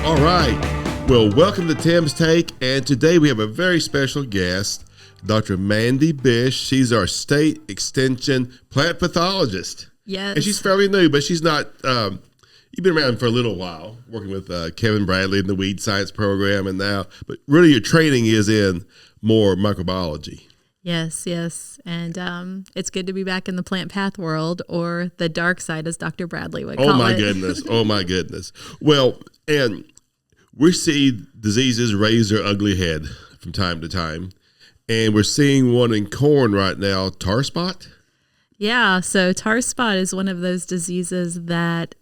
All right. Well, welcome to Tim's Take, and today we have a very special guest, Dr. Mandy Bish. She's our state extension plant pathologist. Yes. And she's fairly new, but she's not, you've been around for a little while, working with Kevin Bradley in the weed science program and now, but really your training is in more microbiology. Yes. And it's good to be back in the plant path world, or the dark side, as Dr. Bradley would call it. Oh, my goodness. Well, and we see diseases raise their ugly head from time to time. And we're seeing one in corn right now, tar spot. Yeah, so tar spot is one of those diseases that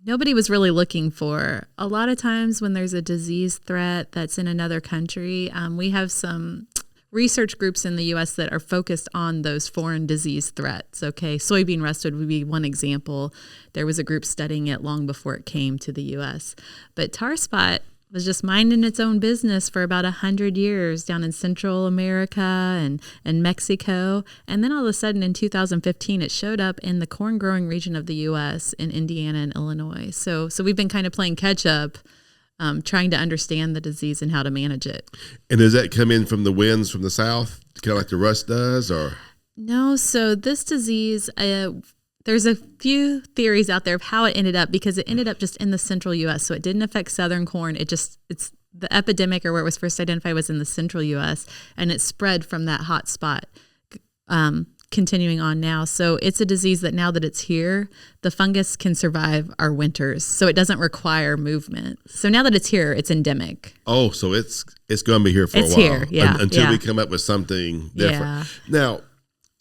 nobody was really looking for. A lot of times when there's a disease threat that's in another country, we have some research groups in the U.S. that are focused on those foreign disease threats. Okay, soybean rust would be one example. There was a group studying it long before it came to the U.S. But tar spot was just minding its own business for about 100 years down in Central America and Mexico. And then all of a sudden in 2015, it showed up in the corn growing region of the U.S. in Indiana and Illinois. So we've been kind of playing catch up, trying to understand the disease and how to manage it. And does that come in from the winds from the south, kind of like the rust does, or? No, so this disease, there's a few theories out there of how it ended up, because it ended up just in the central U.S., so it didn't affect southern corn. It's the epidemic, or where it was first identified, was in the central U.S., and it spread from that hot spot, continuing on now. So it's a disease that now that it's here, the fungus can survive our winters, so it doesn't require movement. So now that it's here, it's endemic. Oh, so it's going to be here for a while. It's here, yeah. Until we come up with something different. Yeah. Now,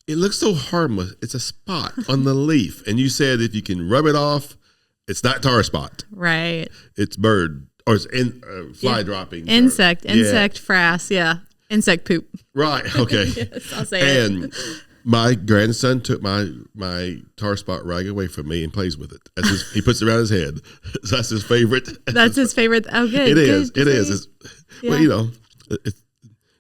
it looks so harmless. It's a spot on the leaf. And you said if you can rub it off, it's not tar spot. Right. It's bird, or it's fly dropping. Insect frass, yeah. Insect poop. Right, okay. Yes, I'll say it. My grandson took my tar spot rag away from me and plays with it. He puts it around his head. So that's his favorite. That's his favorite. Oh, good. It is. Good. It is. Well,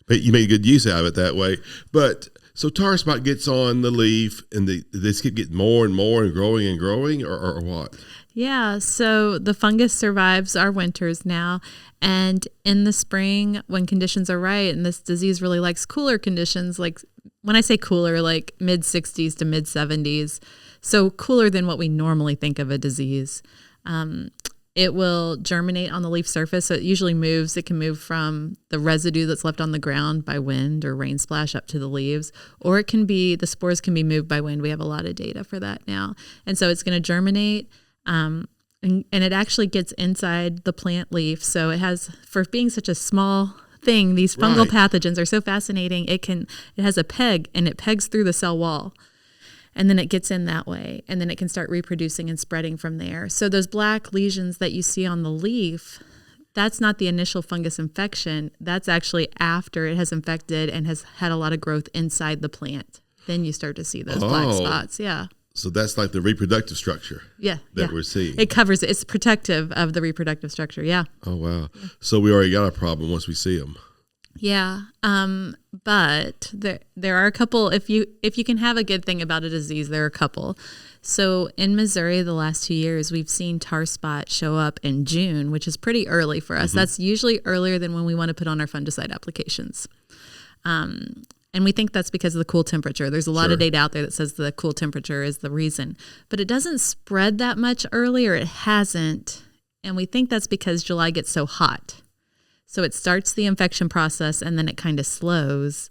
but you made good use out of it that way. But so tar spot gets on the leaf, and this keep getting more and more and growing, or what? Yeah, so the fungus survives our winters now, and in the spring when conditions are right, and this disease really likes cooler conditions, like when I say cooler, like mid 60s to mid 70s, so cooler than what we normally think of a disease. It will germinate on the leaf surface, so it usually moves. It can move from the residue that's left on the ground by wind or rain splash up to the leaves, or the spores can be moved by wind. We have a lot of data for that now. And so it's going to germinate, and it actually gets inside the plant leaf. So it has, for being such a small thing, these fungal pathogens are so fascinating. It has a peg, and it pegs through the cell wall. And then it gets in that way, and then it can start reproducing and spreading from there. So those black lesions that you see on the leaf, that's not the initial fungus infection. That's actually after it has infected and has had a lot of growth inside the plant. Then you start to see those black spots. Yeah. So that's like the reproductive structure. That we're seeing. It covers it. It's protective of the reproductive structure. Yeah. Oh, wow. Yeah. So we already got a problem once we see them. Yeah, but there are a couple. If you can have a good thing about a disease, there are a couple. So in Missouri, the last 2 years, we've seen tar spot show up in June, which is pretty early for us. Mm-hmm. That's usually earlier than when we want to put on our fungicide applications. And we think that's because of the cool temperature. There's a lot of data out there that says the cool temperature is the reason. But it doesn't spread that much earlier. It hasn't. And we think that's because July gets so hot. So it starts the infection process, and then it kind of slows.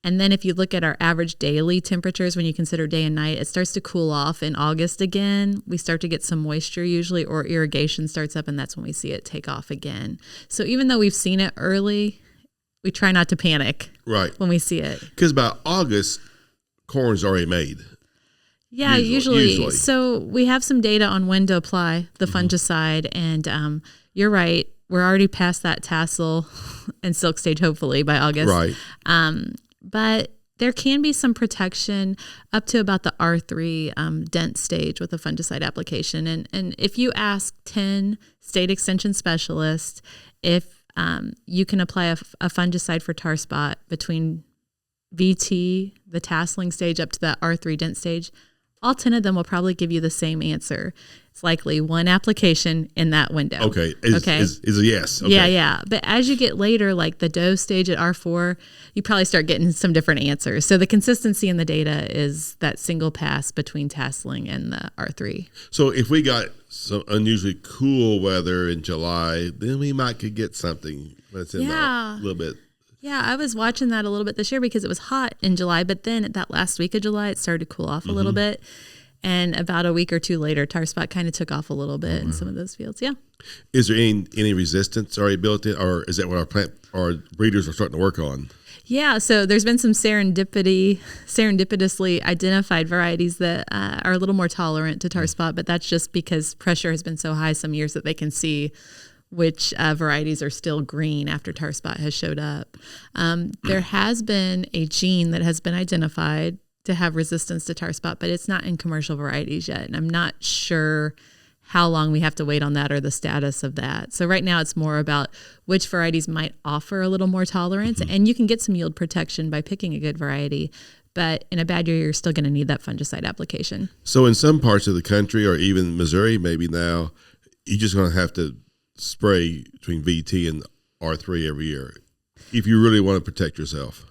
And then if you look at our average daily temperatures, when you consider day and night, it starts to cool off in August again. We start to get some moisture usually, or irrigation starts up, and that's when we see it take off again. So even though we've seen it early, we try not to panic when we see it. Because by August, corn's already made. Yeah, usually. So we have some data on when to apply the fungicide, and you're right. We're already past that tassel and silk stage, hopefully, by August. Right. But there can be some protection up to about the R3 dent stage with a fungicide application. And if you ask 10 state extension specialists if you can apply a fungicide for tar spot between VT, the tasseling stage, up to that R3 dent stage, all 10 of them will probably give you the same answer. It's likely one application in that window. Okay. Is a yes. Okay. Yeah. But as you get later, like the dough stage at R4, you probably start getting some different answers. So the consistency in the data is that single pass between tasseling and the R3. So if we got some unusually cool weather in July, then we could get something that's in a little bit. Yeah, I was watching that a little bit this year because it was hot in July, but then at that last week of July, it started to cool off a little bit. And about a week or two later, tar spot kind of took off a little bit in some of those fields. Yeah. Is there any resistance already built in, or is that what our breeders are starting to work on? Yeah, so there's been some serendipitously identified varieties that are a little more tolerant to tar spot, but that's just because pressure has been so high some years that they can see which varieties are still green after tar spot has showed up. There has been a gene that has been identified to have resistance to tar spot, but it's not in commercial varieties yet. And I'm not sure how long we have to wait on that or the status of that. So right now it's more about which varieties might offer a little more tolerance, and you can get some yield protection by picking a good variety. But in a bad year, you're still going to need that fungicide application. So in some parts of the country, or even Missouri maybe now, you're just going to have to spray between VT and R3 every year if you really want to protect yourself.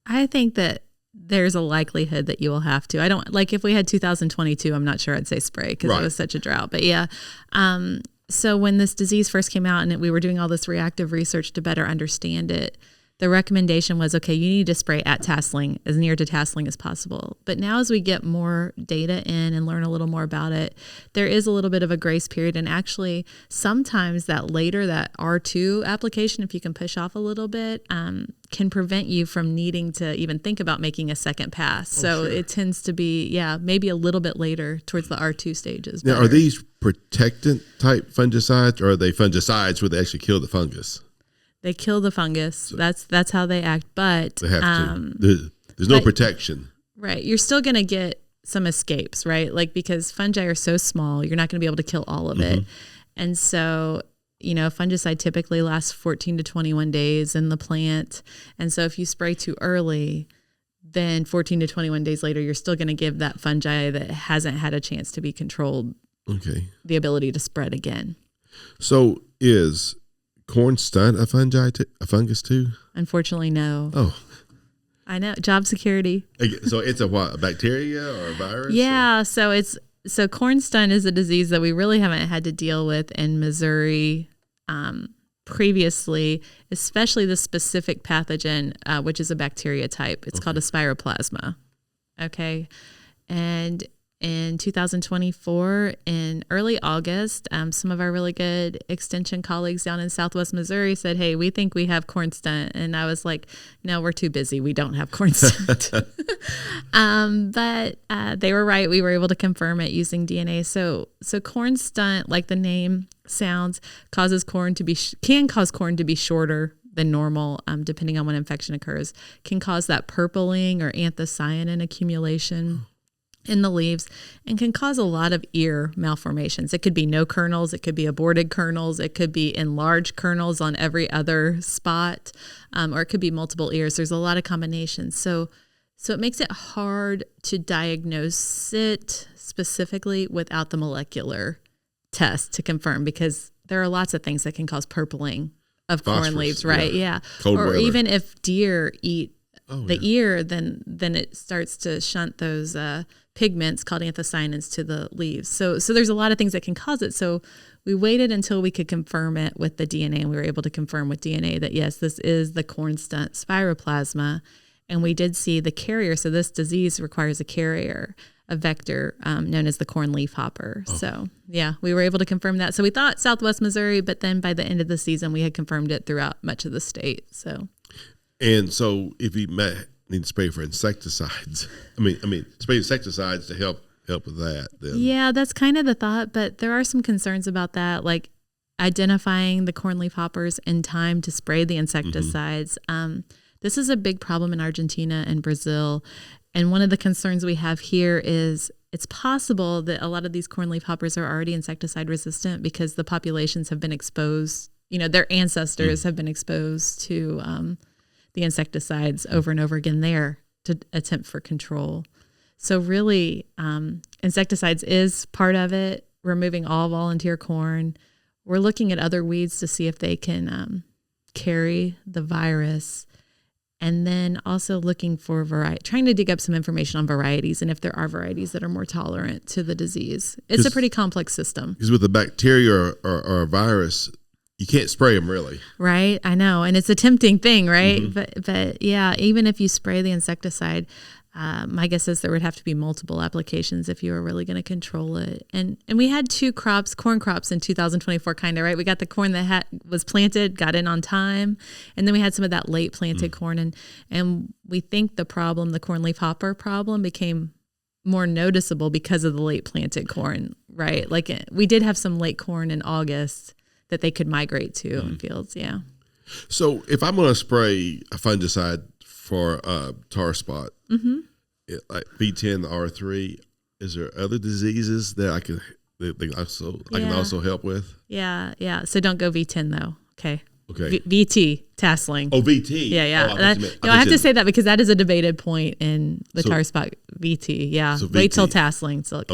I think that there's a likelihood that you will have to. I don't like if we had 2022, I'm not sure I'd say spray because it was such a drought. But yeah. So when this disease first came out and we were doing all this reactive research to better understand it, the recommendation was, okay, you need to spray at tasseling, as near to tasseling as possible. But now as we get more data in and learn a little more about it, there is a little bit of a grace period. And actually, sometimes that R2 application, if you can push off a little bit, can prevent you from needing to even think about making a second pass. So it tends to be, maybe a little bit later towards the R2 stages. Now, are these protectant type fungicides, or are they fungicides where they actually kill the fungus? They kill the fungus. So that's how they act. But they have to. There's no protection. Right. You're still going to get some escapes, right? Like, because fungi are so small, you're not going to be able to kill all of it. And so, fungicide typically lasts 14 to 21 days in the plant. And so if you spray too early, then 14 to 21 days later, you're still going to give that fungi that hasn't had a chance to be controlled the ability to spread again. So is corn stunt a fungus too? Unfortunately, no. Oh, I know. Job security. So it's a bacteria or a virus? Yeah. So corn stunt is a disease that we really haven't had to deal with in Missouri previously, especially the specific pathogen, which is a bacteria type. It's called a spiroplasma. Okay. And in 2024, in early August, some of our really good extension colleagues down in Southwest Missouri said, hey, we think we have corn stunt. And I was like, no, we're too busy. We don't have corn stunt. But they were right. We were able to confirm it using DNA. So corn stunt, like the name sounds, can cause corn to be shorter than normal, depending on when infection occurs, can cause that purpling or anthocyanin accumulation in the leaves, and can cause a lot of ear malformations. It could be no kernels, it could be aborted kernels, it could be enlarged kernels on every other spot, or it could be multiple ears. There's a lot of combinations. So it makes it hard to diagnose it specifically without the molecular test to confirm, because there are lots of things that can cause purpling of corn leaves, right? Yeah. Cold or weather. Even if deer eat the ear, then it starts to shunt those pigments called anthocyanins to the leaves. So there's a lot of things that can cause it. So we waited until we could confirm it with the DNA, and we were able to confirm with DNA that yes, this is the corn stunt spiroplasma. And we did see the carrier. So this disease requires a carrier, a vector known as the corn leaf hopper. So yeah, we were able to confirm that. So we thought Southwest Missouri, but then by the end of the season, we had confirmed it throughout much of the state. And so if you need to spray for insecticides, spray insecticides to help with that, then. Yeah, that's kind of the thought, but there are some concerns about that, like identifying the corn leaf hoppers in time to spray the insecticides. This is a big problem in Argentina and Brazil. And one of the concerns we have here is it's possible that a lot of these corn leaf hoppers are already insecticide resistant because the populations have been exposed, their ancestors have been exposed to the insecticides over and over again there to attempt for control. So really, insecticides is part of it. Removing all volunteer corn. We're looking at other weeds to see if they can carry the virus. And then also looking for trying to dig up some information on varieties and if there are varieties that are more tolerant to the disease. It's a pretty complex system. Because with a bacteria or a virus, you can't spray them really. Right, I know. And it's a tempting thing, right? But yeah, even if you spray the insecticide, my guess is there would have to be multiple applications if you were really going to control it. And we had 2 corn crops in 2024 kind of, right? We got the corn that was planted, got in on time, and then we had some of that late planted corn. And we think the corn leaf hopper problem became more noticeable because of the late planted corn, right? Like we did have some late corn in August that they could migrate to in fields, yeah. So if I'm going to spray a fungicide for tar spot, like V10, the R3, is there other diseases that I can also help with? Yeah. So don't go V10 though. Okay. VT, tasseling. Oh, VT. Yeah. I have to say that because that is a debated point in the tar spot VT. Yeah. So wait till tasseling. So,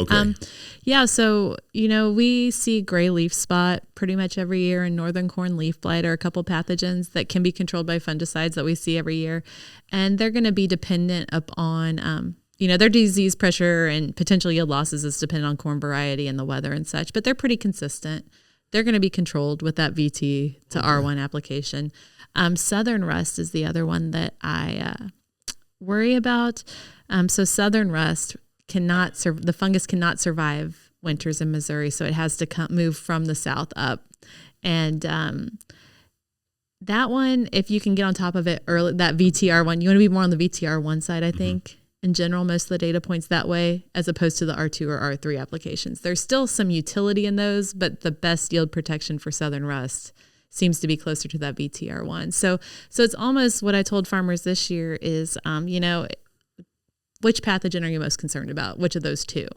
so, we see gray leaf spot pretty much every year, and northern corn leaf blight are a couple pathogens that can be controlled by fungicides that we see every year. And they're going to be dependent upon, their disease pressure and potential yield losses is dependent on corn variety and the weather and such, but they're pretty consistent. They're going to be controlled with that VT to R1 application. Southern rust is the other one that I worry about. So southern rust the fungus cannot survive winters in Missouri, so it has to move from the south up. And that one, if you can get on top of it early, that VTR1, you want to be more on the VTR1 side, I think. In general, most of the data points that way, as opposed to the R2 or R3 applications. There's still some utility in those, but the best yield protection for southern rust seems to be closer to that VTR1. So it's almost what I told farmers this year is, which pathogen are you most concerned about? Which of those 2?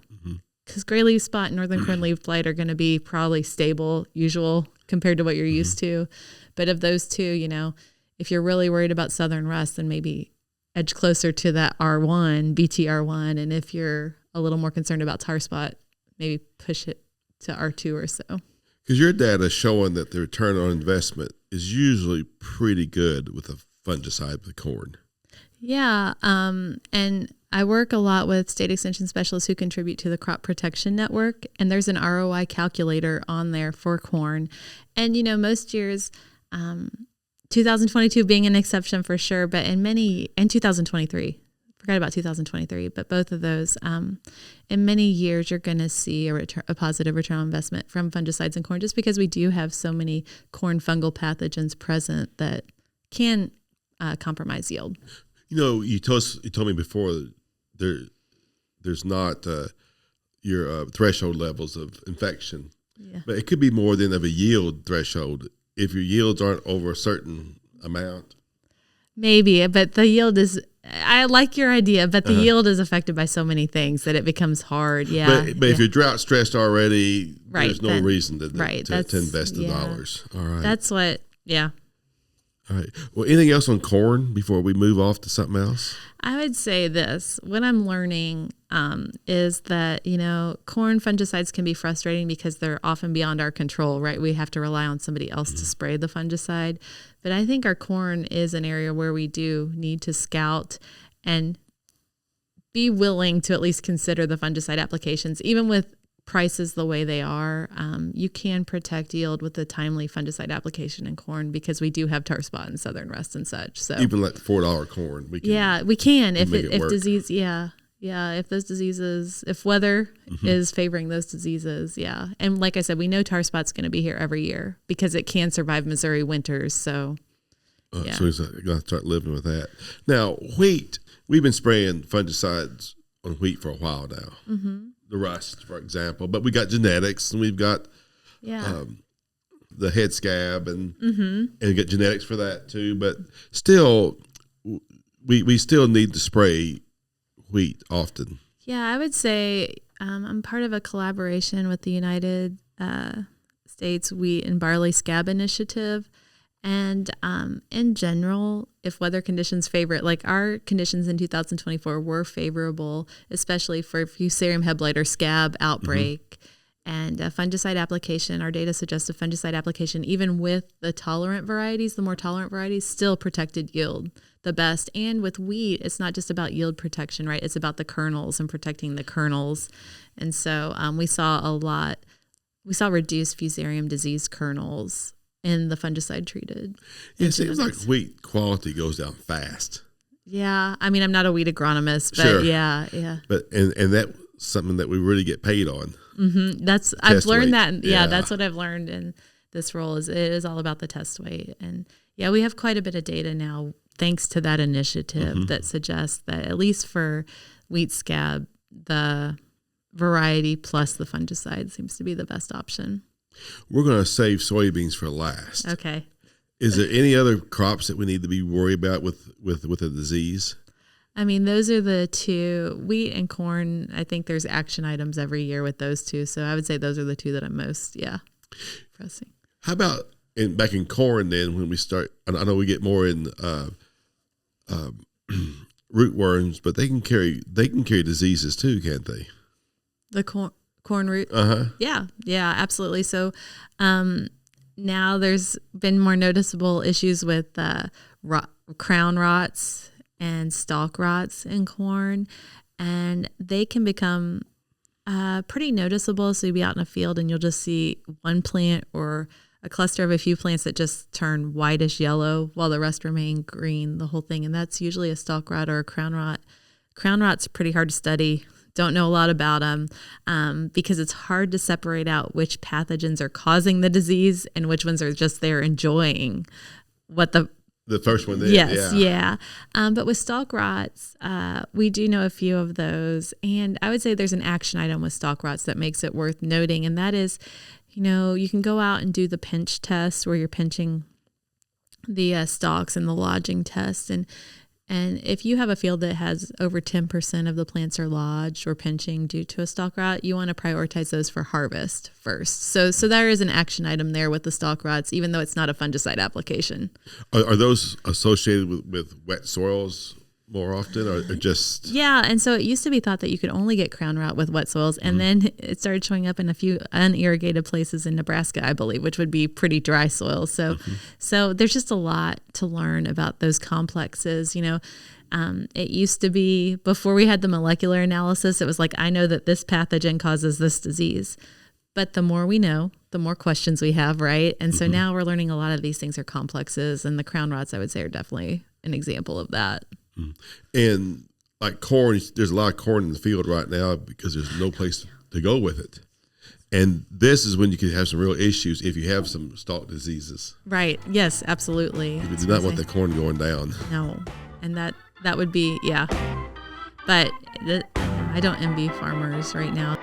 Because gray leaf spot and northern corn leaf blight are going to be probably stable, usual compared to what you're used to. But of those 2, if you're really worried about southern rust, then maybe edge closer to that R1, BTR1. And if you're a little more concerned about tar spot, maybe push it to R2 or so. Because your data is showing that the return on investment is usually pretty good with a fungicide with corn. Yeah. And I work a lot with state extension specialists who contribute to the Crop Protection Network. And there's an ROI calculator on there for corn. And, most years, 2022 being an exception for sure, but in 2023, forgot about 2023, but both of those, in many years, you're going to see a positive return on investment from fungicides in corn, just because we do have so many corn fungal pathogens present that can compromise yield. You told me before there's not your threshold levels of infection, but it could be more than of a yield threshold. If your yields aren't over a certain amount? Maybe, but the yield is, I like your idea, but the yield is affected by so many things that it becomes hard. Yeah. But if you're drought stressed already, there's no reason to invest the dollars. All right. That's what, All right. Well, anything else on corn before we move off to something else? I would say this. What I'm learning is that, corn fungicides can be frustrating because they're often beyond our control, right? We have to rely on somebody else to spray the fungicide. But I think our corn is an area where we do need to scout and be willing to at least consider the fungicide applications, even with prices the way they are. You can protect yield with a timely fungicide application in corn because we do have tar spot and southern rust and such. So even like $4 corn, we can. If disease, if those diseases, if weather is favoring those diseases, and like I said, we know tar spot's going to be here every year because it can survive Missouri winters. So so he's going to start living with that. Now, wheat, we've been spraying fungicides on wheat for a while now. The rust, for example, but we got genetics and we've got the head scab and we got genetics for that too. But still, we still need to spray wheat often. Yeah, I would say I'm part of a collaboration with the United States Wheat and Barley Scab Initiative. And in general, if weather conditions favor it, like our conditions in 2024 were favorable, especially for Fusarium head blight or scab outbreak and a fungicide application. Our data suggests a fungicide application, even with the tolerant varieties, the more tolerant varieties, still protected yield the best. And with wheat, it's not just about yield protection, right? It's about the kernels and protecting the kernels. And so we saw reduced Fusarium disease kernels in the fungicide treated. Yeah, it seems like wheat quality goes down fast. Yeah. I mean, I'm not a wheat agronomist, but sure. yeah. But and that's something that we really get paid on. Mm-hmm. I've learned that. Yeah, that's what I've learned in this role it is all about the test weight. And yeah, we have quite a bit of data now, thanks to that initiative that suggests that at least for wheat scab, the variety plus the fungicide seems to be the best option. We're going to save soybeans for last. Okay. Is there any other crops that we need to be worried about with a disease? I mean, those are the two, wheat and corn. I think there's action items every year with those two. So I would say those are the two that I'm most, pressing. How about back in corn then when we start, I know we get more in rootworms, but they can carry diseases too, can't they? The corn root? Uh-huh. Yeah, absolutely. So now there's been more noticeable issues with crown rots and stalk rots in corn, and they can become pretty noticeable. So you'll be out in a field and you'll just see one plant or a cluster of a few plants that just turn whitish yellow while the rest remain green, the whole thing. And that's usually a stalk rot or a crown rot. Crown rot's pretty hard to study. Don't know a lot about them because it's hard to separate out which pathogens are causing the disease and which ones are just there enjoying what the first one there. Yes, yeah. But with stalk rots, we do know a few of those. And I would say there's an action item with stalk rots that makes it worth noting. And that is, you can go out and do the pinch test where you're pinching the stalks and the lodging test. And if you have a field that has over 10% of the plants are lodged or pinching due to a stalk rot, you want to prioritize those for harvest first. So there is an action item there with the stalk rots, even though it's not a fungicide application. Are those associated with wet soils more often or just? Yeah, and so it used to be thought that you could only get crown rot with wet soils, and then it started showing up in a few unirrigated places in Nebraska, I believe, which would be pretty dry soils. So there's just a lot to learn about those complexes. It used to be, before we had the molecular analysis, it was like, I know that this pathogen causes this disease. But the more we know, the more questions we have, right? And so now we're learning a lot of these things are complexes, and the crown rots, I would say, are definitely an example of that. And like corn, there's a lot of corn in the field right now because there's no place to go with it. And this is when you can have some real issues if you have some stalk diseases. Right. Yes, absolutely. You do not want the corn going down. No. And that would be, But I don't envy farmers right now.